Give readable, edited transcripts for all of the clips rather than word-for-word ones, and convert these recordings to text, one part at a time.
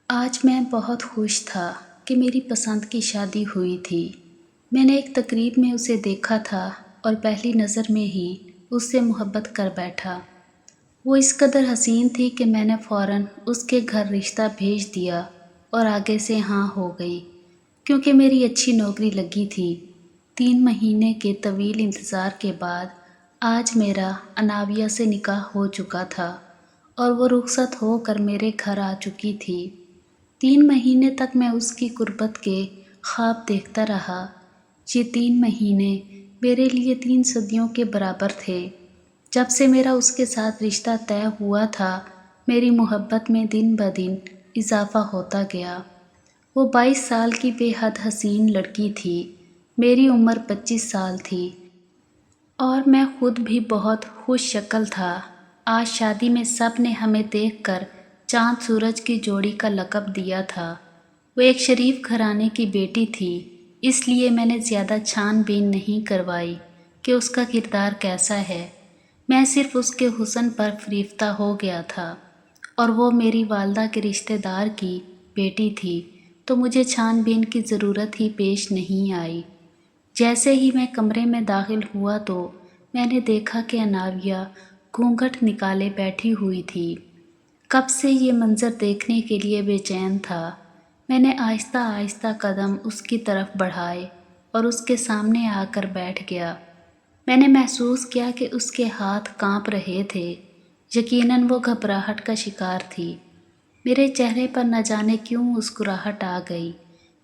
آج میں بہت خوش تھا کہ میری پسند کی شادی ہوئی تھی۔ میں نے ایک تقریب میں اسے دیکھا تھا اور پہلی نظر میں ہی اس سے محبت کر بیٹھا۔ وہ اس قدر حسین تھی کہ میں نے فوراً اس کے گھر رشتہ بھیج دیا اور آگے سے ہاں ہو گئی، کیونکہ میری اچھی نوکری لگی تھی۔ 3 مہینے کے طویل انتظار کے بعد آج میرا اناویہ سے نکاح ہو چکا تھا اور وہ رخصت ہو کر میرے گھر آ چکی تھی۔ 3 مہینے تک میں اس کی قربت کے خواب دیکھتا رہا۔ یہ 3 مہینے میرے لیے 3 صدیوں کے برابر تھے۔ جب سے میرا اس کے ساتھ رشتہ طے ہوا تھا، میری محبت میں دن بدن اضافہ ہوتا گیا۔ وہ 22 سال کی بے حد حسین لڑکی تھی۔ میری عمر 25 سال تھی اور میں خود بھی بہت خوش شکل تھا۔ آج شادی میں سب نے ہمیں دیکھ کر چاند سورج کی جوڑی کا لقب دیا تھا۔ وہ ایک شریف گھرانے کی بیٹی تھی، اس لیے میں نے زیادہ چھان بین نہیں کروائی کہ اس کا کردار کیسا ہے۔ میں صرف اس کے حسن پر فریفتہ ہو گیا تھا، اور وہ میری والدہ کے رشتہ دار کی بیٹی تھی، تو مجھے چھان بین کی ضرورت ہی پیش نہیں آئی۔ جیسے ہی میں کمرے میں داخل ہوا تو میں نے دیکھا کہ اناویہ گھونگھٹ نکالے بیٹھی ہوئی تھی۔ کب سے یہ منظر دیکھنے کے لیے بے چین تھا۔ میں نے آہستہ آہستہ قدم اس کی طرف بڑھائے اور اس کے سامنے آ کر بیٹھ گیا۔ میں نے محسوس کیا کہ اس کے ہاتھ کانپ رہے تھے۔ یقیناً وہ گھبراہٹ کا شکار تھی۔ میرے چہرے پر نہ جانے کیوں مسکراہٹ آ گئی۔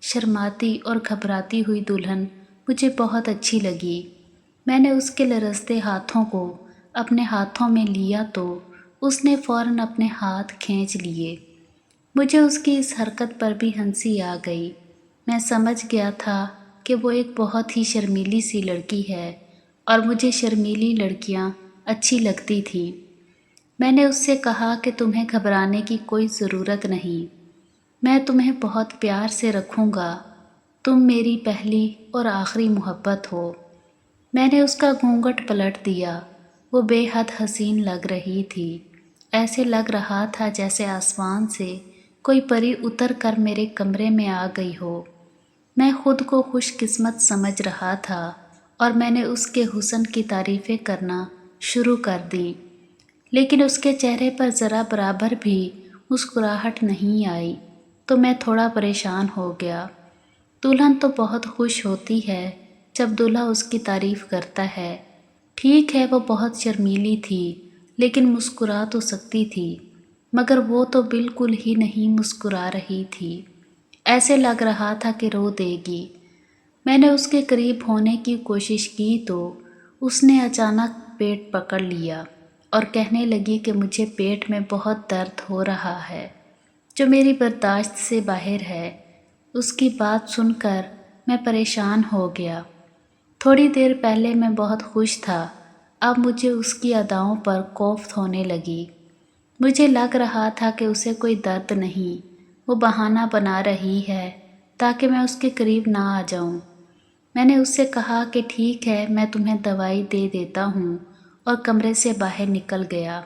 شرماتی اور گھبراتی ہوئی دلہن مجھے بہت اچھی لگی۔ میں نے اس کے لرزتے ہاتھوں کو اپنے ہاتھوں میں لیا تو اس نے فوراً اپنے ہاتھ کھینچ لیے۔ مجھے اس کی اس حرکت پر بھی ہنسی آ گئی۔ میں سمجھ گیا تھا کہ وہ ایک بہت ہی شرمیلی سی لڑکی ہے اور مجھے شرمیلی لڑکیاں اچھی لگتی تھیں۔ میں نے اس سے کہا کہ تمہیں گھبرانے کی کوئی ضرورت نہیں، میں تمہیں بہت پیار سے رکھوں گا، تم میری پہلی اور آخری محبت ہو۔ میں نے اس کا گھونگھٹ پلٹ دیا۔ وہ بے حد حسین لگ رہی تھی۔ ایسے لگ رہا تھا جیسے آسمان سے کوئی پری اتر کر میرے کمرے میں آ گئی ہو۔ میں خود کو خوش قسمت سمجھ رہا تھا اور میں نے اس کے حسن کی تعریفیں کرنا شروع کر دی، لیکن اس کے چہرے پر ذرا برابر بھی مسکراہٹ نہیں آئی، تو میں تھوڑا پریشان ہو گیا۔ دلہن تو بہت خوش ہوتی ہے جب دولہا اس کی تعریف کرتا ہے۔ ٹھیک ہے وہ بہت شرمیلی تھی، لیکن مسکرا تو سکتی تھی، مگر وہ تو بالکل ہی نہیں مسکرا رہی تھی۔ ایسے لگ رہا تھا کہ رو دے گی۔ میں نے اس کے قریب ہونے کی کوشش کی تو اس نے اچانک پیٹ پکڑ لیا اور کہنے لگی کہ مجھے پیٹ میں بہت درد ہو رہا ہے، جو میری برداشت سے باہر ہے۔ اس کی بات سن کر میں پریشان ہو گیا۔ تھوڑی دیر پہلے میں بہت خوش تھا، اب مجھے اس کی اداؤں پر کوفت ہونے لگی۔ مجھے لگ رہا تھا کہ اسے کوئی درد نہیں، وہ بہانہ بنا رہی ہے تاکہ میں اس کے قریب نہ آ جاؤں۔ میں نے اس سے کہا کہ ٹھیک ہے، میں تمہیں دوائی دے دیتا ہوں، اور کمرے سے باہر نکل گیا۔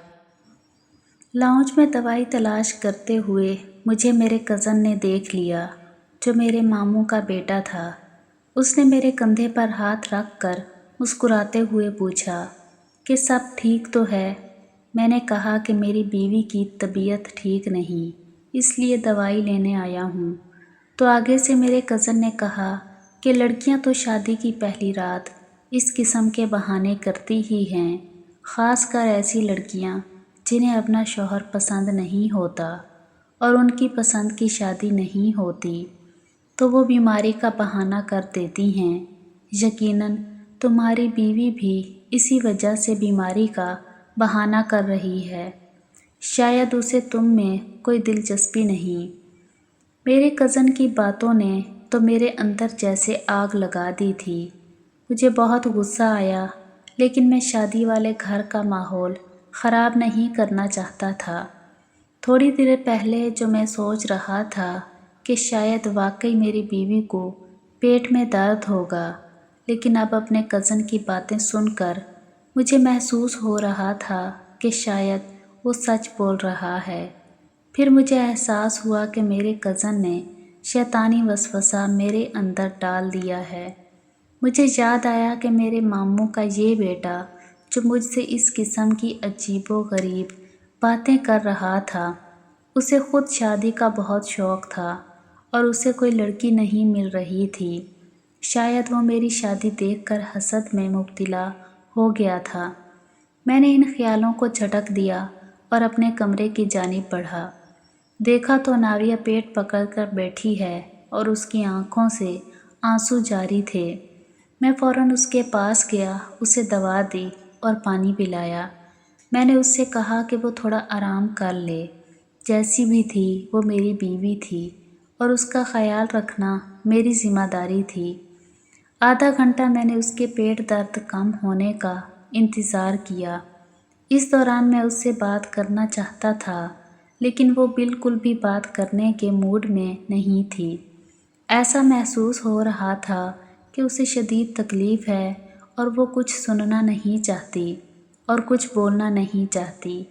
لاؤنج میں دوائی تلاش کرتے ہوئے مجھے میرے کزن نے دیکھ لیا، جو میرے ماموں کا بیٹا تھا۔ اس نے میرے کندھے پر ہاتھ رکھ کر مسکراتے ہوئے پوچھا کہ سب ٹھیک تو ہے؟ میں نے کہا کہ میری بیوی کی طبیعت ٹھیک نہیں، اس لیے دوائی لینے آیا ہوں۔ تو آگے سے میرے کزن نے کہا کہ لڑکیاں تو شادی کی پہلی رات اس قسم کے بہانے کرتی ہی ہیں، خاص کر ایسی لڑکیاں جنہیں اپنا شوہر پسند نہیں ہوتا اور ان کی پسند کی شادی نہیں ہوتی، تو وہ بیماری کا بہانہ کر دیتی ہیں۔ یقیناً تمہاری بیوی بھی اسی وجہ سے بیماری کا بہانہ کر رہی ہے، شاید اسے تم میں کوئی دلچسپی نہیں۔ میرے کزن کی باتوں نے تو میرے اندر جیسے آگ لگا دی تھی۔ مجھے بہت غصہ آیا، لیکن میں شادی والے گھر کا ماحول خراب نہیں کرنا چاہتا تھا۔ تھوڑی دیر پہلے جو میں سوچ رہا تھا کہ شاید واقعی میری بیوی کو پیٹ میں درد ہوگا، لیکن اب اپنے کزن کی باتیں سن کر مجھے محسوس ہو رہا تھا کہ شاید وہ سچ بول رہا ہے۔ پھر مجھے احساس ہوا کہ میرے کزن نے شیطانی وسوسہ میرے اندر ڈال دیا ہے۔ مجھے یاد آیا کہ میرے ماموں کا یہ بیٹا جو مجھ سے اس قسم کی عجیب و غریب باتیں کر رہا تھا، اسے خود شادی کا بہت شوق تھا اور اسے کوئی لڑکی نہیں مل رہی تھی۔ شاید وہ میری شادی دیکھ کر حسد میں مبتلا ہو گیا تھا۔ میں نے ان خیالوں کو جھٹک دیا اور اپنے کمرے کی جانب بڑھا۔ دیکھا تو ناویہ پیٹ پکڑ کر بیٹھی ہے اور اس کی آنکھوں سے آنسو جاری تھے۔ میں فوراً اس کے پاس گیا، اسے دوا دی اور پانی پلایا۔ میں نے اس سے کہا کہ وہ تھوڑا آرام کر لے۔ جیسی بھی تھی وہ میری بیوی تھی اور اس کا خیال رکھنا میری ذمہ داری تھی۔ آدھا گھنٹہ میں نے اس کے پیٹ درد کم ہونے کا انتظار کیا۔ اس دوران میں اس سے بات کرنا چاہتا تھا، لیکن وہ بالکل بھی بات کرنے کے موڈ میں نہیں تھی۔ ایسا محسوس ہو رہا تھا کہ اسے شدید تکلیف ہے اور وہ کچھ سننا نہیں چاہتی اور کچھ بولنا نہیں چاہتی۔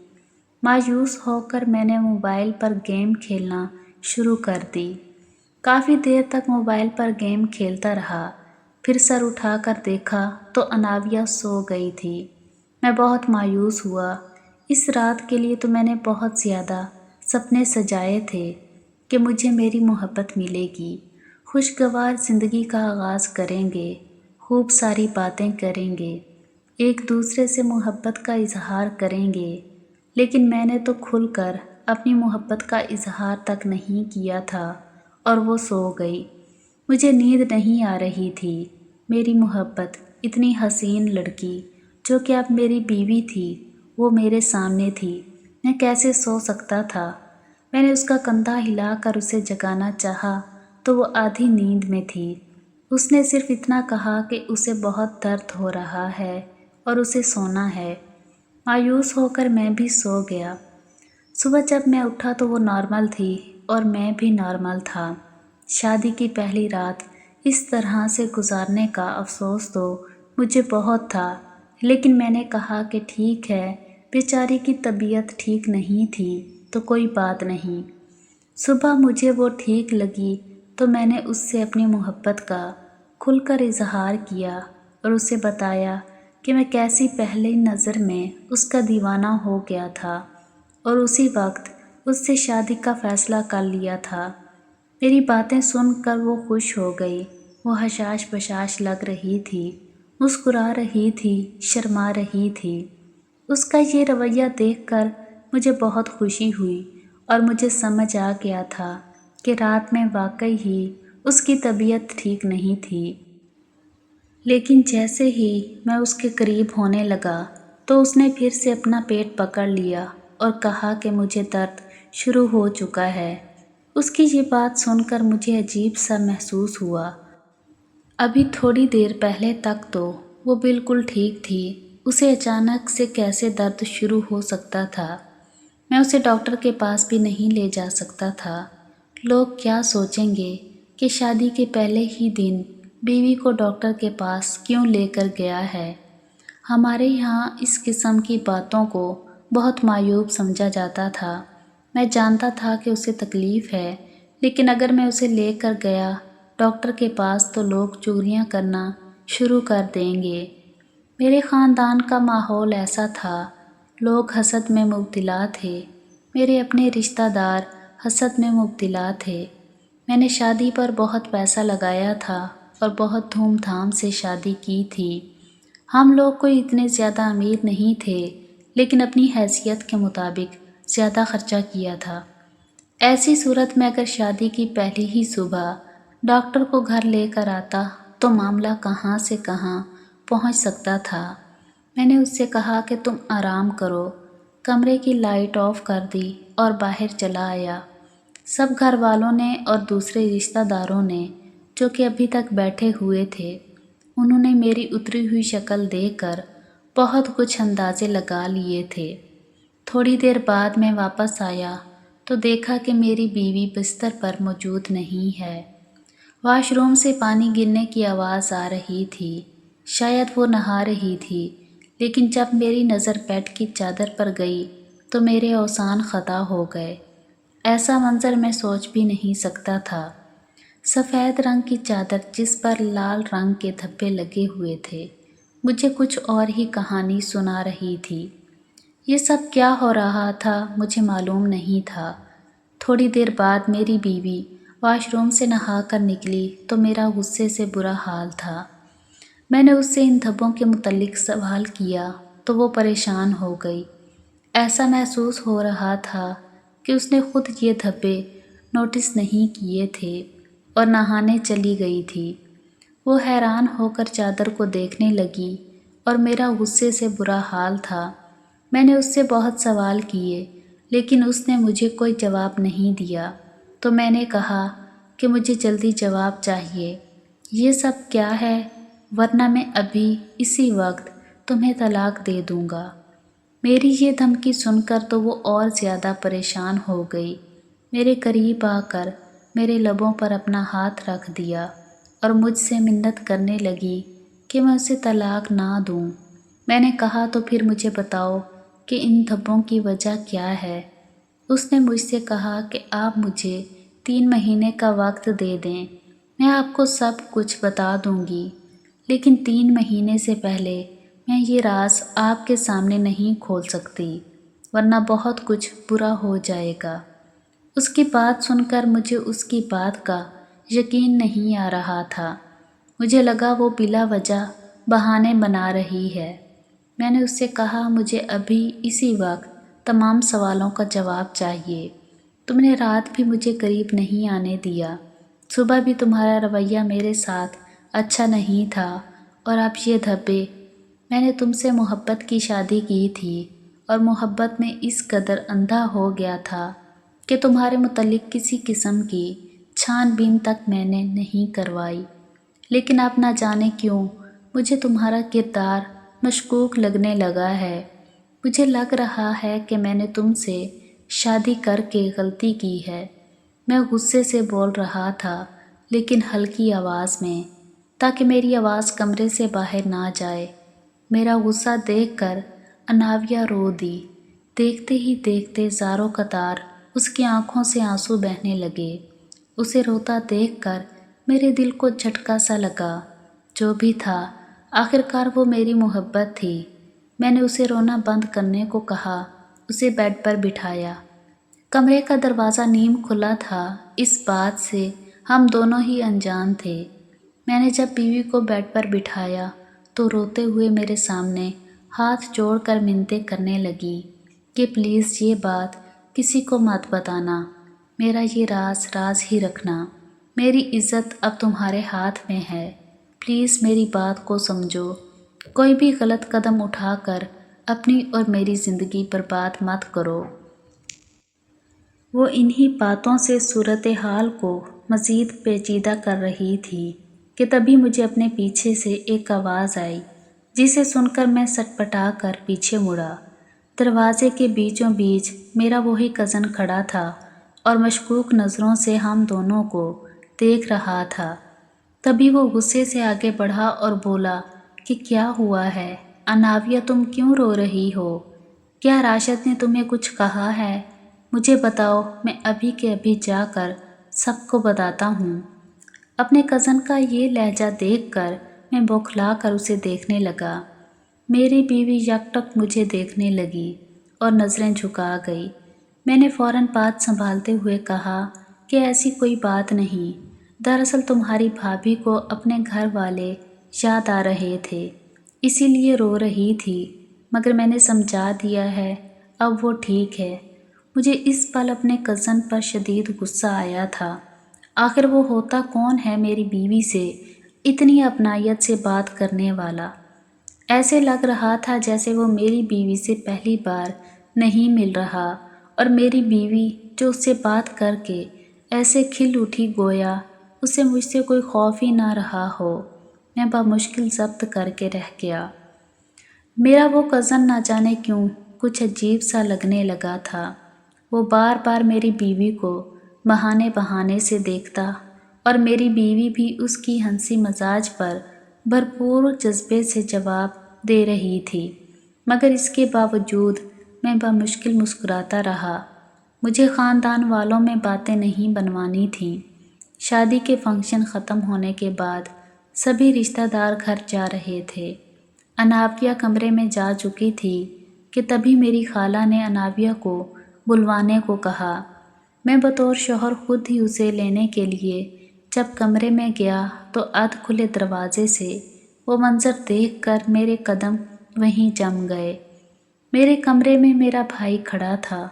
مایوس ہو کر میں نے موبائل پر گیم کھیلنا شروع کر دی۔ کافی دیر تک موبائل پر گیم کھیلتا رہا، پھر سر اٹھا کر دیکھا تو اناویہ سو گئی تھی۔ میں بہت مایوس ہوا۔ اس رات کے لیے تو میں نے بہت زیادہ سپنے سجائے تھے کہ مجھے میری محبت ملے گی، خوشگوار زندگی کا آغاز کریں گے، خوب ساری باتیں کریں گے، ایک دوسرے سے محبت کا اظہار کریں گے، لیکن میں نے تو کھل کر اپنی محبت کا اظہار تک نہیں کیا تھا اور وہ سو گئی۔ مجھے نیند نہیں آ رہی تھی۔ میری محبت، اتنی حسین لڑکی جو کہ اب میری بیوی تھی، وہ میرے سامنے تھی۔ میں کیسے سو سکتا تھا؟ میں نے اس کا کندھا ہلا کر اسے جگانا چاہا تو وہ آدھی نیند میں تھی۔ اس نے صرف اتنا کہا کہ اسے بہت درد ہو رہا ہے اور اسے سونا ہے۔ مایوس ہو کر میں بھی سو گیا۔ صبح جب میں اٹھا تو وہ نارمل تھی اور میں بھی نارمل تھا۔ شادی کی پہلی رات اس طرح سے گزارنے کا افسوس تو مجھے بہت تھا، لیکن میں نے کہا کہ ٹھیک ہے، بیچاری کی طبیعت ٹھیک نہیں تھی تو کوئی بات نہیں۔ صبح مجھے وہ ٹھیک لگی تو میں نے اس سے اپنی محبت کا کھل کر اظہار کیا اور اسے بتایا کہ میں کیسی پہلی نظر میں اس کا دیوانہ ہو گیا تھا اور اسی وقت اس سے شادی کا فیصلہ کر لیا تھا۔ میری باتیں سن کر وہ خوش ہو گئی۔ وہ حشاش بشاش لگ رہی تھی، مسکرا رہی تھی، شرما رہی تھی۔ اس کا یہ رویہ دیکھ کر مجھے بہت خوشی ہوئی اور مجھے سمجھ آ گیا تھا کہ رات میں واقعی ہی اس کی طبیعت ٹھیک نہیں تھی۔ لیکن جیسے ہی میں اس کے قریب ہونے لگا تو اس نے پھر سے اپنا پیٹ پکڑ لیا اور کہا کہ مجھے درد شروع ہو چکا ہے۔ اس کی یہ بات سن کر مجھے عجیب سا محسوس ہوا۔ ابھی تھوڑی دیر پہلے تک تو وہ بالکل ٹھیک تھی، اسے اچانک سے کیسے درد شروع ہو سکتا تھا؟ میں اسے ڈاکٹر کے پاس بھی نہیں لے جا سکتا تھا۔ لوگ کیا سوچیں گے کہ شادی کے پہلے ہی دن بیوی کو ڈاکٹر کے پاس کیوں لے کر گیا ہے؟ ہمارے یہاں اس قسم کی باتوں کو بہت معیوب سمجھا جاتا تھا۔ میں جانتا تھا کہ اسے تکلیف ہے، لیکن اگر میں اسے لے کر گیا ڈاکٹر کے پاس تو لوگ چغلیاں کرنا شروع کر دیں گے۔ میرے خاندان کا ماحول ایسا تھا، لوگ حسد میں مبتلا تھے، میرے اپنے رشتہ دار حسد میں مبتلا تھے۔ میں نے شادی پر بہت پیسہ لگایا تھا اور بہت دھوم دھام سے شادی کی تھی۔ ہم لوگ کوئی اتنے زیادہ امیر نہیں تھے، لیکن اپنی حیثیت کے مطابق زیادہ خرچہ کیا تھا۔ ایسی صورت میں اگر شادی کی پہلی ہی صبح ڈاکٹر کو گھر لے کر آتا تو معاملہ کہاں سے کہاں پہنچ سکتا تھا۔ میں نے اس سے کہا کہ تم آرام کرو، کمرے کی لائٹ آف کر دی اور باہر چلا آیا۔ سب گھر والوں نے اور دوسرے رشتہ داروں نے جو کہ ابھی تک بیٹھے ہوئے تھے، انہوں نے میری اتری ہوئی شکل دیکھ کر بہت کچھ اندازے لگا لیے تھے۔ تھوڑی دیر بعد میں واپس آیا تو دیکھا کہ میری بیوی بستر پر موجود نہیں ہے۔ واش روم سے پانی گرنے کی آواز آ رہی تھی، شاید وہ نہا رہی تھی، لیکن جب میری نظر بیڈ کی چادر پر گئی تو میرے اوزان خطا ہو گئے۔ ایسا منظر میں سوچ بھی نہیں سکتا تھا۔ سفید رنگ کی چادر جس پر لال رنگ کے دھبے لگے ہوئے تھے مجھے کچھ اور ہی کہانی سنا رہی تھی۔ یہ سب کیا ہو رہا تھا مجھے معلوم نہیں تھا۔ تھوڑی دیر بعد میری بیوی واش روم سے نہا کر نکلی تو میرا غصے سے برا حال تھا۔ میں نے اس سے ان دھبوں کے متعلق سوال کیا تو وہ پریشان ہو گئی۔ ایسا محسوس ہو رہا تھا کہ اس نے خود یہ دھبے نوٹس نہیں کیے تھے اور نہانے چلی گئی تھی۔ وہ حیران ہو کر چادر کو دیکھنے لگی اور میرا غصے سے برا حال تھا۔ میں نے اس سے بہت سوال کیے لیکن اس نے مجھے کوئی جواب نہیں دیا، تو میں نے کہا کہ مجھے جلدی جواب چاہیے۔ یہ سب کیا ہے، ورنہ میں ابھی اسی وقت تمہیں طلاق دے دوں گا۔ میری یہ دھمکی سن کر تو وہ اور زیادہ پریشان ہو گئی۔ میرے قریب آ کر میرے لبوں پر اپنا ہاتھ رکھ دیا اور مجھ سے منت کرنے لگی کہ میں اسے طلاق نہ دوں۔ میں نے کہا تو پھر مجھے بتاؤ کہ ان دھبوں کی وجہ کیا ہے۔ اس نے مجھ سے کہا کہ آپ مجھے 3 مہینے کا وقت دے دیں، میں آپ کو سب کچھ بتا دوں گی، لیکن 3 مہینے سے پہلے میں یہ راز آپ کے سامنے نہیں کھول سکتی، ورنہ بہت کچھ برا ہو جائے گا۔ اس کی بات سن کر مجھے اس کی بات کا یقین نہیں آ رہا تھا۔ مجھے لگا وہ بلا وجہ بہانے بنا رہی ہے۔ میں نے اس سے کہا مجھے ابھی اسی وقت تمام سوالوں کا جواب چاہیے۔ تم نے رات بھی مجھے قریب نہیں آنے دیا، صبح بھی تمہارا رویہ میرے ساتھ اچھا نہیں تھا، اور اب یہ دھبے۔ میں نے تم سے محبت کی شادی کی تھی اور محبت میں اس قدر اندھا ہو گیا تھا کہ تمہارے متعلق کسی قسم کی چھان بین تک میں نے نہیں کروائی، لیکن اب نہ جانے کیوں مجھے تمہارا کردار مشکوک لگنے لگا ہے۔ مجھے لگ رہا ہے کہ میں نے تم سے شادی کر کے غلطی کی ہے۔ میں غصے سے بول رہا تھا لیکن ہلکی آواز میں، تاکہ میری آواز کمرے سے باہر نہ جائے۔ میرا غصہ دیکھ کر اناویہ رو دی۔ دیکھتے ہی دیکھتے زاروں قطار اس کی آنکھوں سے آنسو بہنے لگے۔ اسے روتا دیکھ کر میرے دل کو جھٹکا سا لگا۔ جو بھی تھا، آخرکار وہ میری محبت تھی۔ میں نے اسے رونا بند کرنے کو کہا، اسے بیڈ پر بٹھایا۔ کمرے کا دروازہ نیم کھلا تھا، اس بات سے ہم دونوں ہی انجان تھے۔ میں نے جب بیوی کو بیڈ پر بٹھایا تو روتے ہوئے میرے سامنے ہاتھ جوڑ کر منتیں کرنے لگی کہ پلیز یہ بات کسی کو مت بتانا، میرا یہ راز راز ہی رکھنا، میری عزت اب تمہارے ہاتھ میں ہے، پلیز میری بات کو سمجھو، کوئی بھی غلط قدم اٹھا کر اپنی اور میری زندگی برباد مت کرو۔ وہ انہی باتوں سے صورتحال کو مزید پیچیدہ کر رہی تھی کہ تبھی مجھے اپنے پیچھے سے ایک آواز آئی، جسے سن کر میں سٹپٹا کر پیچھے مڑا۔ دروازے کے بیچوں بیچ میرا وہی کزن کھڑا تھا اور مشکوک نظروں سے ہم دونوں کو دیکھ رہا تھا۔ تبھی وہ غصے سے آگے بڑھا اور بولا کہ کیا ہوا ہے اناویہ، تم کیوں رو رہی ہو؟ کیا راشد نے تمہیں کچھ کہا ہے؟ مجھے بتاؤ، میں ابھی کے ابھی جا کر سب کو بتاتا ہوں۔ اپنے کزن کا یہ لہجہ دیکھ کر میں بوکھلا کر اسے دیکھنے لگا۔ میری بیوی یکٹک مجھے دیکھنے لگی اور نظریں جھکا گئی۔ میں نے فوراً بات سنبھالتے ہوئے کہا کہ ایسی کوئی بات نہیں، دراصل تمہاری بھابھی کو اپنے گھر والے یاد آ رہے تھے، اسی لیے رو رہی تھی، مگر میں نے سمجھا دیا ہے، اب وہ ٹھیک ہے۔ مجھے اس پل اپنے کزن پر شدید غصہ آیا تھا۔ آخر وہ ہوتا کون ہے میری بیوی سے اتنی اپنائیت سے بات کرنے والا؟ ایسے لگ رہا تھا جیسے وہ میری بیوی سے پہلی بار نہیں مل رہا، اور میری بیوی جو اس سے بات کر کے ایسے کھل اٹھی گویا اسے مجھ سے کوئی خوف ہی نہ رہا ہو۔ میں بمشکل ضبط کر کے رہ گیا۔ میرا وہ کزن نہ جانے کیوں کچھ عجیب سا لگنے لگا تھا۔ وہ بار بار میری بیوی کو بہانے بہانے سے دیکھتا اور میری بیوی بھی اس کی ہنسی مزاج پر بھرپور جذبے سے جواب دے رہی تھی، مگر اس کے باوجود میں بمشکل مسکراتا رہا۔ مجھے خاندان والوں میں باتیں نہیں بنوانی تھیں۔ شادی کے فنکشن ختم ہونے کے بعد سبھی رشتہ دار گھر جا رہے تھے۔ اناویہ کمرے میں جا چکی تھی کہ تبھی میری خالہ نے اناویہ کو بلوانے کو کہا۔ میں بطور شوہر خود ہی اسے لینے کے لیے جب کمرے میں گیا تو ادھ کھلے دروازے سے وہ منظر دیکھ کر میرے قدم وہیں جم گئے۔ میرے کمرے میں میرا بھائی کھڑا تھا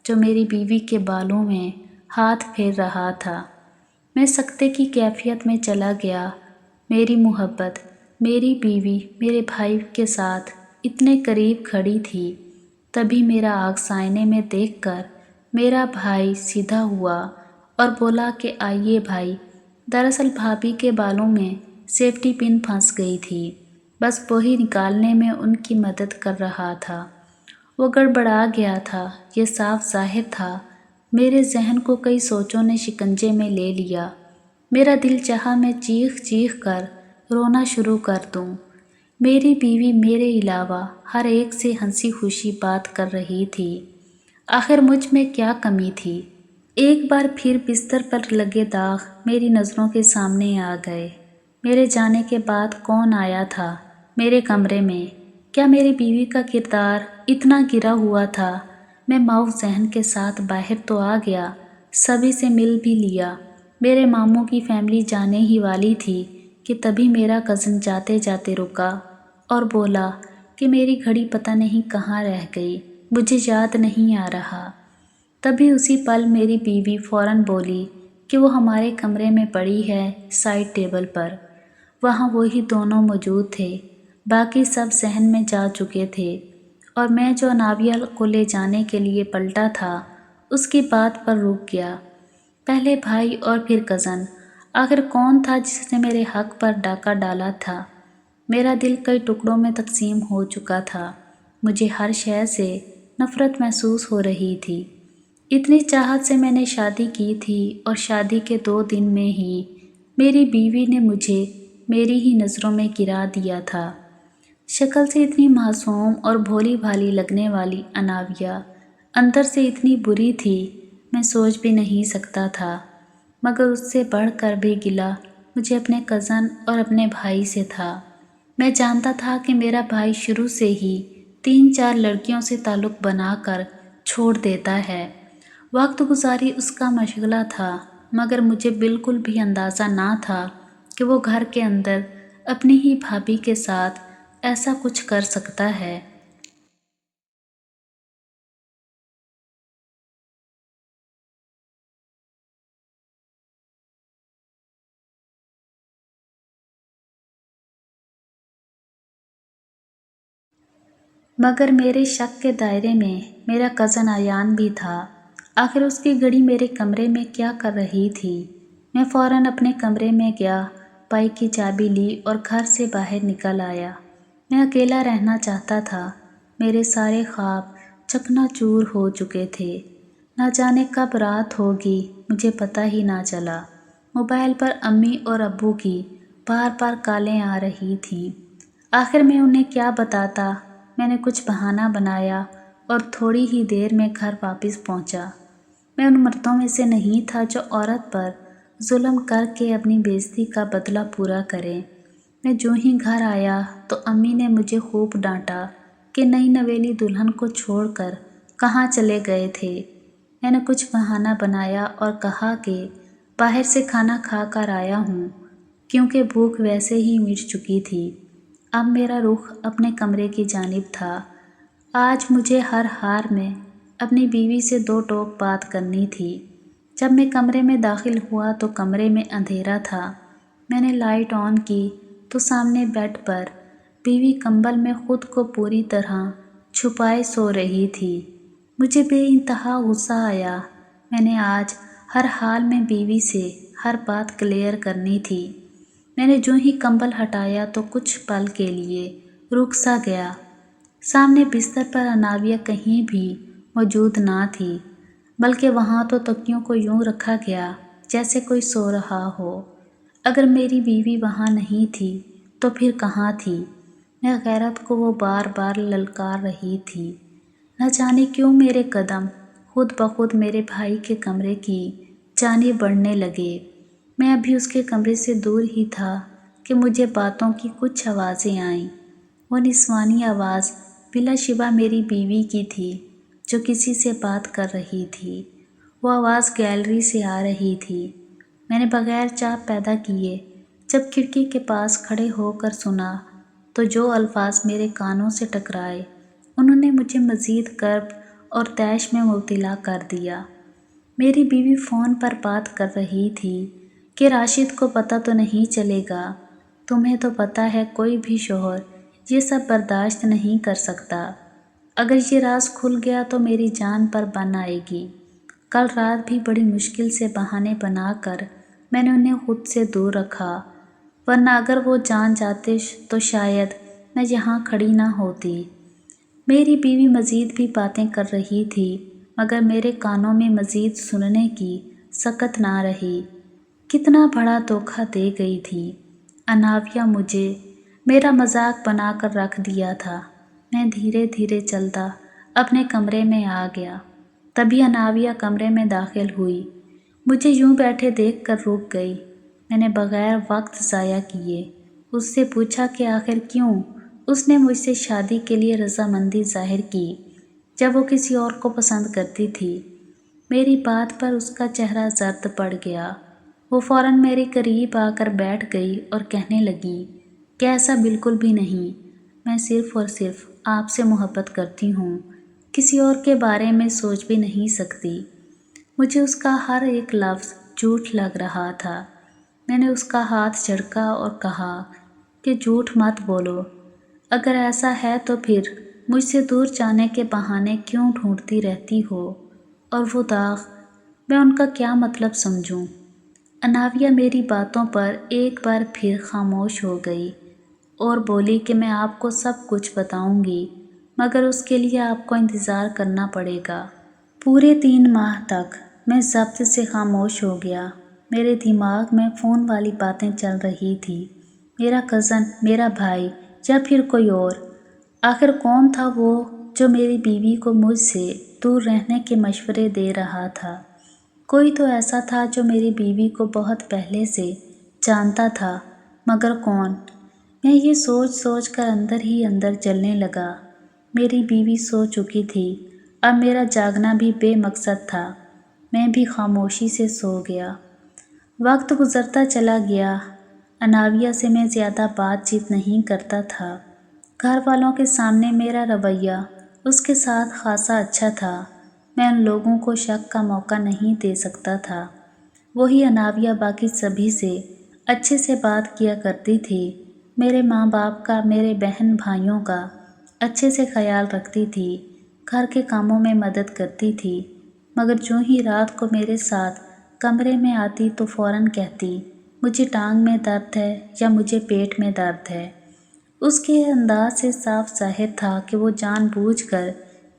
جو میری بیوی کے بالوں میں ہاتھ پھیر رہا تھا۔ میں سکتے کی کیفیت میں چلا گیا۔ میری محبت، میری بیوی میرے بھائی کے ساتھ اتنے قریب کھڑی تھی۔ تبھی میرا عکس آئینے میں دیکھ کر میرا بھائی سیدھا ہوا اور بولا کہ آئیے بھائی۔ دراصل بھابھی کے بالوں میں سیفٹی پن پھنس گئی تھی، بس وہی نکالنے میں ان کی مدد کر رہا تھا۔ وہ گڑبڑا گیا تھا، یہ صاف ظاہر تھا۔ میرے ذہن کو کئی سوچوں نے شکنجے میں لے لیا۔ میرا دل چاہا میں چیخ چیخ کر رونا شروع کر دوں۔ میری بیوی میرے علاوہ ہر ایک سے ہنسی خوشی بات کر رہی تھی۔ آخر مجھ میں کیا کمی تھی؟ ایک بار پھر بستر پر لگے داغ میری نظروں کے سامنے آ گئے۔ میرے جانے کے بعد کون آیا تھا میرے کمرے میں؟ کیا میری بیوی کا کردار اتنا گرا ہوا تھا؟ میں معاف ذہن کے ساتھ باہر تو آ گیا، سبھی سے مل بھی لیا۔ میرے ماموں کی فیملی جانے ہی والی تھی کہ تبھی میرا کزن جاتے جاتے رکا اور بولا کہ میری گھڑی پتہ نہیں کہاں رہ گئی، مجھے یاد نہیں آ رہا۔ تبھی اسی پل میری بیوی فوراً بولی کہ وہ ہمارے کمرے میں پڑی ہے سائڈ ٹیبل پر۔ وہاں وہی دونوں موجود تھے، باقی سب صحن میں جا چکے تھے، اور میں جو اناویہ کو لے جانے کے لیے پلٹا تھا اس کی بات پر رک گیا۔ پہلے بھائی اور پھر کزن، آخر کون تھا جس نے میرے حق پر ڈاکہ ڈالا تھا؟ میرا دل کئی ٹکڑوں میں تقسیم ہو چکا تھا۔ مجھے ہر شے سے نفرت محسوس ہو رہی تھی۔ اتنی چاہت سے میں نے شادی کی تھی اور شادی کے 2 دن میں ہی میری بیوی نے مجھے میری ہی نظروں میں گرا دیا تھا۔ شکل سے اتنی معصوم اور بھولی بھالی لگنے والی اناویہ اندر سے اتنی بری تھی، میں سوچ بھی نہیں سکتا تھا۔ مگر اس سے بڑھ کر بھی گلہ مجھے اپنے کزن اور اپنے بھائی سے تھا۔ میں جانتا تھا کہ میرا بھائی شروع سے ہی 3-4 لڑکیوں سے تعلق بنا کر چھوڑ دیتا ہے۔ وقت گزاری اس کا مشغلہ تھا، مگر مجھے بالکل بھی اندازہ نہ تھا کہ وہ گھر کے اندر اپنی ہی بھابھی کے ساتھ ایسا کچھ کر سکتا ہے۔ مگر میرے شک کے دائرے میں میرا کزن ایان بھی تھا۔ آخر اس کی گھڑی میرے کمرے میں کیا کر رہی تھی؟ میں فوراً اپنے کمرے میں گیا، بائک کی چابی لی اور گھر سے باہر نکل آیا۔ میں اکیلا رہنا چاہتا تھا۔ میرے سارے خواب چکنا چور ہو چکے تھے۔ نہ جانے کب رات ہوگی مجھے پتہ ہی نہ چلا۔ موبائل پر امی اور ابو کی بار بار کالیں آ رہی تھیں۔ آخر میں انہیں کیا بتاتا؟ میں نے کچھ بہانہ بنایا اور تھوڑی ہی دیر میں گھر واپس پہنچا۔ میں ان مردوں میں سے نہیں تھا جو عورت پر ظلم کر کے اپنی بے عزتی کا بدلہ پورا کریں۔ میں جو ہی گھر آیا تو امی نے مجھے خوب ڈانٹا کہ نئی نویلی دلہن کو چھوڑ کر کہاں چلے گئے تھے۔ میں نے کچھ بہانہ بنایا اور کہا کہ باہر سے کھانا کھا کر آیا ہوں، کیونکہ بھوک ویسے ہی مٹ چکی تھی۔ اب میرا رخ اپنے کمرے کی جانب تھا۔ آج مجھے ہر حال میں اپنی بیوی سے 2 ٹوک بات کرنی تھی۔ جب میں کمرے میں داخل ہوا تو کمرے میں اندھیرا تھا۔ میں نے لائٹ آن کی تو سامنے بیڈ پر بیوی کمبل میں خود کو پوری طرح چھپائے سو رہی تھی۔ مجھے بے انتہا غصہ آیا۔ میں نے آج ہر حال میں بیوی سے ہر بات کلیئر کرنی تھی۔ میں نے جو ہی کمبل ہٹایا تو کچھ پل کے لیے رک سا گیا۔ سامنے بستر پر اناویہ کہیں بھی موجود نہ تھی، بلکہ وہاں تو تکیوں کو یوں رکھا گیا جیسے کوئی سو رہا ہو۔ اگر میری بیوی وہاں نہیں تھی تو پھر کہاں تھی؟ میں غیرت کو وہ بار بار للکار رہی تھی۔ نہ جانے کیوں میرے قدم خود بخود میرے بھائی کے کمرے کی جانب بڑھنے لگے۔ میں ابھی اس کے کمرے سے دور ہی تھا کہ مجھے باتوں کی کچھ آوازیں آئیں۔ وہ نسوانی آواز بلا شبہ میری بیوی کی تھی جو کسی سے بات کر رہی تھی۔ وہ آواز گیلری سے آ رہی تھی۔ میں نے بغیر چاپ پیدا کیے جب کھڑکی کے پاس کھڑے ہو کر سنا تو جو الفاظ میرے کانوں سے ٹکرائے انہوں نے مجھے مزید کرب اور طیش میں مبتلا کر دیا۔ میری بیوی فون پر بات کر رہی تھی کہ راشد کو پتہ تو نہیں چلے گا۔ تمہیں تو پتہ ہے کوئی بھی شوہر یہ سب برداشت نہیں کر سکتا۔ اگر یہ راز کھل گیا تو میری جان پر بن آئے گی۔ کل رات بھی بڑی مشکل سے بہانے بنا کر میں نے انہیں خود سے دور رکھا، ورنہ اگر وہ جان جاتے تو شاید میں یہاں کھڑی نہ ہوتی۔ میری بیوی مزید بھی باتیں کر رہی تھی مگر میرے کانوں میں مزید سننے کی سکت نہ رہی۔ کتنا بڑا دھوکہ دے گئی تھی اناویہ مجھے، میرا مذاق بنا کر رکھ دیا تھا۔ میں دھیرے دھیرے چلتا اپنے کمرے میں آ گیا۔ تبھی اناویہ کمرے میں داخل ہوئی، مجھے یوں بیٹھے دیکھ کر رک گئی۔ میں نے بغیر وقت ضائع کیے اس سے پوچھا کہ آخر کیوں اس نے مجھ سے شادی کے لیے رضامندی ظاہر کی جب وہ کسی اور کو پسند کرتی تھی۔ میری بات پر اس کا چہرہ زرد پڑ گیا۔ وہ فوراً میرے قریب آ کر بیٹھ گئی اور کہنے لگی کہ ایسا بالکل بھی نہیں، میں صرف اور صرف آپ سے محبت کرتی ہوں، کسی اور کے بارے میں سوچ بھی نہیں سکتی۔ مجھے اس کا ہر ایک لفظ جھوٹ لگ رہا تھا۔ میں نے اس کا ہاتھ جھڑکا اور کہا کہ جھوٹ مت بولو، اگر ایسا ہے تو پھر مجھ سے دور جانے کے بہانے کیوں ڈھونڈتی رہتی ہو، اور وہ داغ میں ان کا کیا مطلب سمجھوں؟ اناویہ میری باتوں پر ایک بار پھر خاموش ہو گئی اور بولی کہ میں آپ کو سب کچھ بتاؤں گی مگر اس کے لیے آپ کو انتظار کرنا پڑے گا۔ پورے 3 ماہ تک میں ضبط سے خاموش ہو گیا۔ میرے دماغ میں فون والی باتیں چل رہی تھی، میرا کزن، میرا بھائی یا پھر کوئی اور۔ آخر کون تھا وہ جو میری بیوی کو مجھ سے دور رہنے کے مشورے دے رہا تھا؟ کوئی تو ایسا تھا جو میری بیوی کو بہت پہلے سے جانتا تھا، مگر کون؟ میں یہ سوچ سوچ کر اندر ہی اندر جلنے لگا۔ میری بیوی سو چکی تھی، اب میرا جاگنا بھی بے مقصد تھا۔ میں بھی خاموشی سے سو گیا۔ وقت گزرتا چلا گیا۔ اناویہ سے میں زیادہ بات چیت نہیں کرتا تھا۔ گھر والوں کے سامنے میرا رویہ اس کے ساتھ خاصا اچھا تھا۔ میں ان لوگوں کو شک کا موقع نہیں دے سکتا تھا۔ وہی اناویہ باقی سبھی سے اچھے سے بات کیا کرتی تھی، میرے ماں باپ کا، میرے بہن بھائیوں کا اچھے سے خیال رکھتی تھی، گھر کے کاموں میں مدد کرتی تھی، مگر جو ہی رات کو میرے ساتھ کمرے میں آتی تو فوراً کہتی مجھے ٹانگ میں درد ہے یا مجھے پیٹ میں درد ہے۔ اس کے انداز سے صاف ظاہر تھا کہ وہ جان بوجھ کر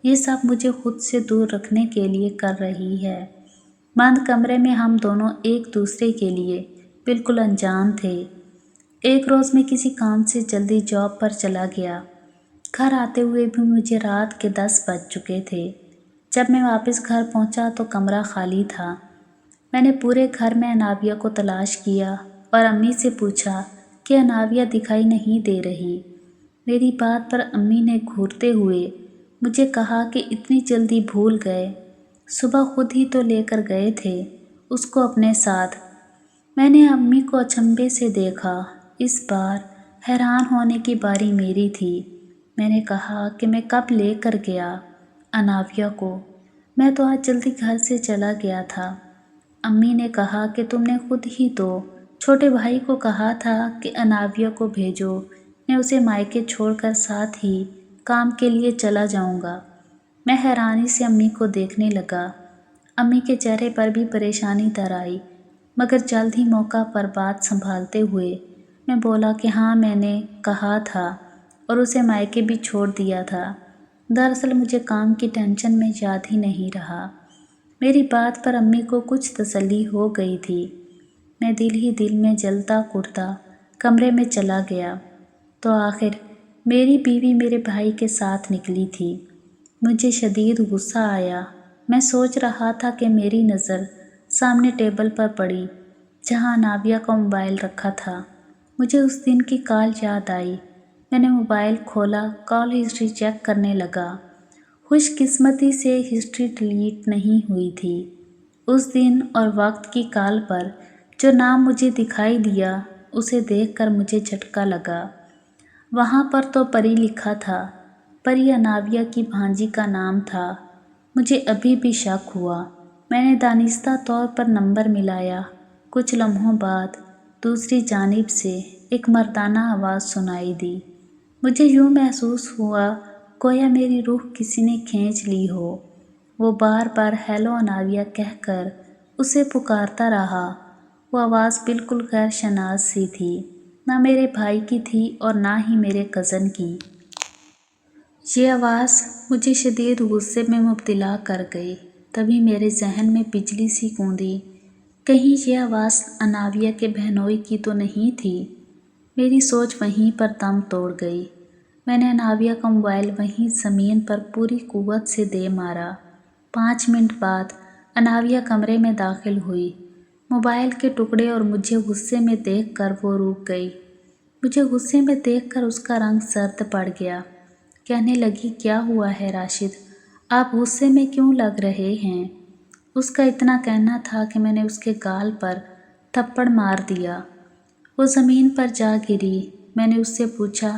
یہ سب مجھے خود سے دور رکھنے کے لیے کر رہی ہے۔ بند کمرے میں ہم دونوں ایک دوسرے کے لیے بالکل انجان تھے۔ ایک روز میں کسی کام سے جلدی جاب پر چلا گیا۔ گھر آتے ہوئے بھی مجھے رات کے 10 بج چکے تھے۔ جب میں واپس گھر پہنچا تو کمرہ خالی تھا۔ میں نے پورے گھر میں اناویہ کو تلاش کیا اور امی سے پوچھا کہ اناویہ دکھائی نہیں دے رہی۔ میری بات پر امی نے گھورتے ہوئے مجھے کہا کہ اتنی جلدی بھول گئے، صبح خود ہی تو لے کر گئے تھے اس کو اپنے ساتھ۔ میں نے امی کو اچنبھے سے دیکھا۔ اس بار حیران ہونے کی باری میری تھی۔ میں نے کہا کہ میں کب لے کر گیا اناویہ کو؟ میں تو آج جلدی گھر سے چلا گیا تھا۔ امی نے کہا کہ تم نے خود ہی تو چھوٹے بھائی کو کہا تھا کہ اناویہ کو بھیجو، میں اسے مائکے چھوڑ کر ساتھ ہی کام کے لیے چلا جاؤں گا۔ میں حیرانی سے امی کو دیکھنے لگا۔ امی کے چہرے پر بھی پریشانی در آئی، مگر جلد ہی موقع پر بات سنبھالتے ہوئے میں بولا کہ ہاں میں نے کہا تھا اور اسے مائکے بھی چھوڑ دیا تھا۔ دراصل مجھے کام کی ٹینشن میں یاد ہی نہیں رہا۔ میری بات پر امی کو کچھ تسلی ہو گئی تھی۔ میں دل ہی دل میں جلتا کڑتا کمرے میں چلا گیا تو آخر میری بیوی میرے بھائی کے ساتھ نکلی تھی۔ مجھے شدید غصہ آیا، میں سوچ رہا تھا کہ میری نظر سامنے ٹیبل پر پڑی جہاں اناویہ کا موبائل رکھا تھا۔ مجھے اس دن کی کال یاد آئی۔ میں نے موبائل کھولا، کال ہسٹری چیک کرنے لگا۔ خوش قسمتی سے ہسٹری ڈیلیٹ نہیں ہوئی تھی۔ اس دن اور وقت کی کال پر جو نام مجھے دکھائی دیا اسے دیکھ کر مجھے جھٹکا لگا۔ وہاں پر تو پری لکھا تھا۔ پری اناویہ کی بھانجی کا نام تھا۔ مجھے ابھی بھی شک ہوا۔ میں نے دانستہ طور پر نمبر ملایا۔ کچھ لمحوں بعد دوسری جانب سے ایک مردانہ آواز سنائی دی۔ مجھے یوں محسوس ہوا گویا میری روح کسی نے کھینچ لی ہو۔ وہ بار بار ہیلو اناویہ کہہ کر اسے پکارتا رہا۔ وہ آواز بالکل غیر شناس سی تھی، نہ میرے بھائی کی تھی اور نہ ہی میرے کزن کی۔ یہ آواز مجھے شدید غصے میں مبتلا کر گئی۔ تبھی میرے ذہن میں بجلی سی گوندی، کہیں یہ آواز اناویہ کے بہنوئی کی تو نہیں تھی؟ میری سوچ وہیں پر دم توڑ گئی۔ میں نے اناویہ کا موبائل وہیں زمین پر پوری قوت سے دے مارا۔ 5 منٹ بعد اناویہ کمرے میں داخل ہوئی۔ موبائل کے ٹکڑے اور مجھے غصے میں دیکھ کر وہ رک گئی۔ مجھے غصے میں دیکھ کر اس کا رنگ زرد پڑ گیا۔ کہنے لگی، کیا ہوا ہے راشد؟ آپ غصے میں کیوں لگ رہے ہیں؟ اس کا اتنا کہنا تھا کہ میں نے اس کے گال پر تھپڑ مار دیا۔ وہ زمین پر جا گری۔ میں نے اس سے پوچھا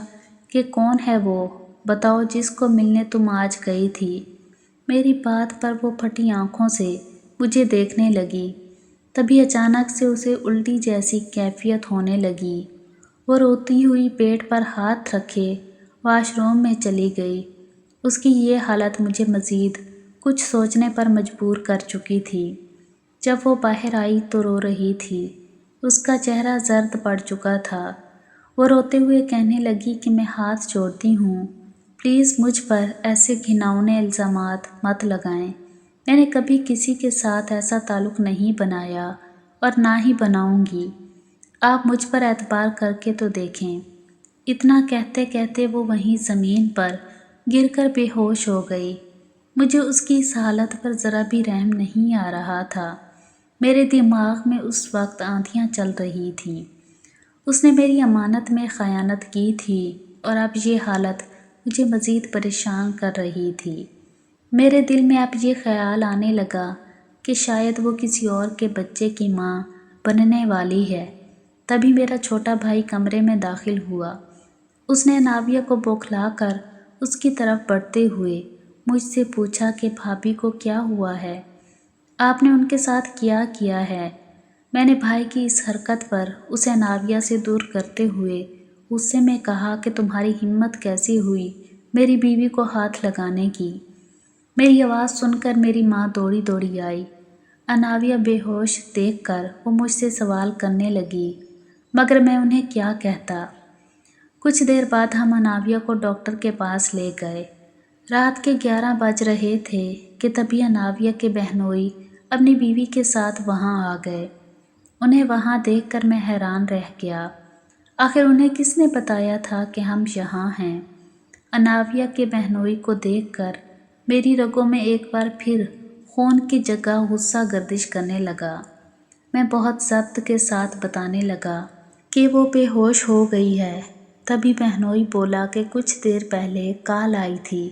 کہ کون ہے وہ؟ بتاؤ جس کو ملنے تم آج گئی تھی۔ میری بات پر وہ پھٹی آنکھوں سے مجھے دیکھنے لگی۔ تبھی اچانک سے اسے الٹی جیسی کیفیت ہونے لگی۔ وہ روتی ہوئی پیٹ پر ہاتھ رکھے واش روم میں چلی گئی۔ اس کی یہ حالت مجھے مزید کچھ سوچنے پر مجبور کر چکی تھی۔ جب وہ باہر آئی تو رو رہی تھی۔ اس کا چہرہ زرد پڑ چکا تھا۔ وہ روتے ہوئے کہنے لگی کہ میں ہاتھ جوڑتی ہوں، پلیز مجھ پر ایسے گھناؤنے الزامات مت لگائیں۔ میں نے کبھی کسی کے ساتھ ایسا تعلق نہیں بنایا اور نہ ہی بناؤں گی۔ آپ مجھ پر اعتبار کر کے تو دیکھیں۔ اتنا کہتے کہتے وہ وہیں زمین پر گر کر بے ہوش ہو گئی۔ مجھے اس کی اس حالت پر ذرا بھی رحم نہیں آ رہا تھا۔ میرے دماغ میں اس وقت آندھیاں چل رہی تھیں۔ اس نے میری امانت میں خیانت کی تھی اور اب یہ حالت مجھے مزید پریشان کر رہی تھی۔ میرے دل میں اب یہ خیال آنے لگا کہ شاید وہ کسی اور کے بچے کی ماں بننے والی ہے۔ تبھی میرا چھوٹا بھائی کمرے میں داخل ہوا۔ اس نے اناویہ کو بوکھلا کر اس کی طرف بڑھتے ہوئے مجھ سے پوچھا کہ بھابھی کو کیا ہوا ہے؟ آپ نے ان کے ساتھ کیا ہے؟ میں نے بھائی کی اس حرکت پر اسے اناویہ سے دور کرتے ہوئے غصے میں کہا کہ تمہاری ہمت کیسی ہوئی میری بیوی کو ہاتھ لگانے کی؟ میری آواز سن کر میری ماں دوڑی دوڑی آئی۔ اناویہ بے ہوش دیکھ کر وہ مجھ سے سوال کرنے لگی، مگر میں انہیں کیا کہتا؟ کچھ دیر بعد ہم اناویہ کو ڈاکٹر کے پاس لے گئے۔ رات کے 11 بج رہے تھے کہ تبھی اناویہ کے بہنوئی اپنی بیوی کے ساتھ وہاں آ گئے۔ انہیں وہاں دیکھ کر میں حیران رہ گیا۔ آخر انہیں کس نے بتایا تھا کہ ہم یہاں ہیں؟ اناویہ کے بہنوئی کو دیکھ کر میری رگوں میں ایک بار پھر خون کی جگہ غصہ گردش کرنے لگا۔ میں بہت ضبط کے ساتھ بتانے لگا کہ وہ بے ہوش ہو گئی ہے۔ تبھی بہنوئی بولا کہ کچھ دیر پہلے کال آئی تھی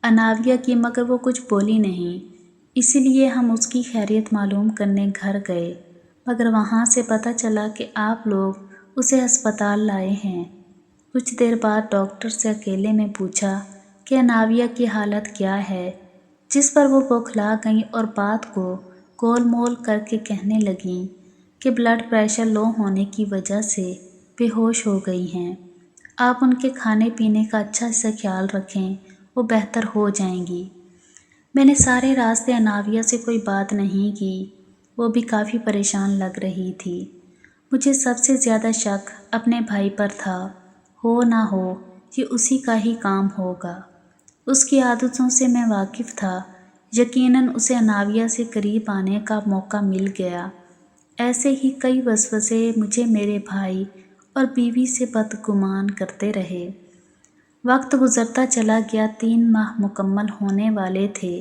اناویہ کی، مگر وہ کچھ بولی نہیں، اسی لیے ہم اس کی خیریت معلوم کرنے گھر گئے، مگر وہاں سے پتہ چلا کہ آپ لوگ اسے ہسپتال لائے ہیں۔ کچھ دیر بعد ڈاکٹر سے اکیلے میں پوچھا کہ اناویہ کی حالت کیا ہے، جس پر وہ بوکھلا گئیں اور بات کو گول مول کر کے کہنے لگیں کہ بلڈ پریشر لو ہونے کی وجہ سے بے ہوش ہو گئی ہیں۔ آپ ان کے کھانے پینے کا اچھا سے خیال رکھیں، وہ بہتر ہو جائیں گی۔ میں نے سارے راستے اناویہ سے کوئی بات نہیں کی۔ وہ بھی کافی پریشان لگ رہی تھی۔ مجھے سب سے زیادہ شک اپنے بھائی پر تھا۔ ہو نہ ہو یہ اسی کا ہی کام ہوگا۔ اس کی عادتوں سے میں واقف تھا۔ یقیناً اسے اناویہ سے قریب آنے کا موقع مل گیا۔ ایسے ہی کئی وسوسے مجھے میرے بھائی اور بیوی سے بدگمان کرتے رہے۔ وقت گزرتا چلا گیا۔ 3 ماہ مکمل ہونے والے تھے۔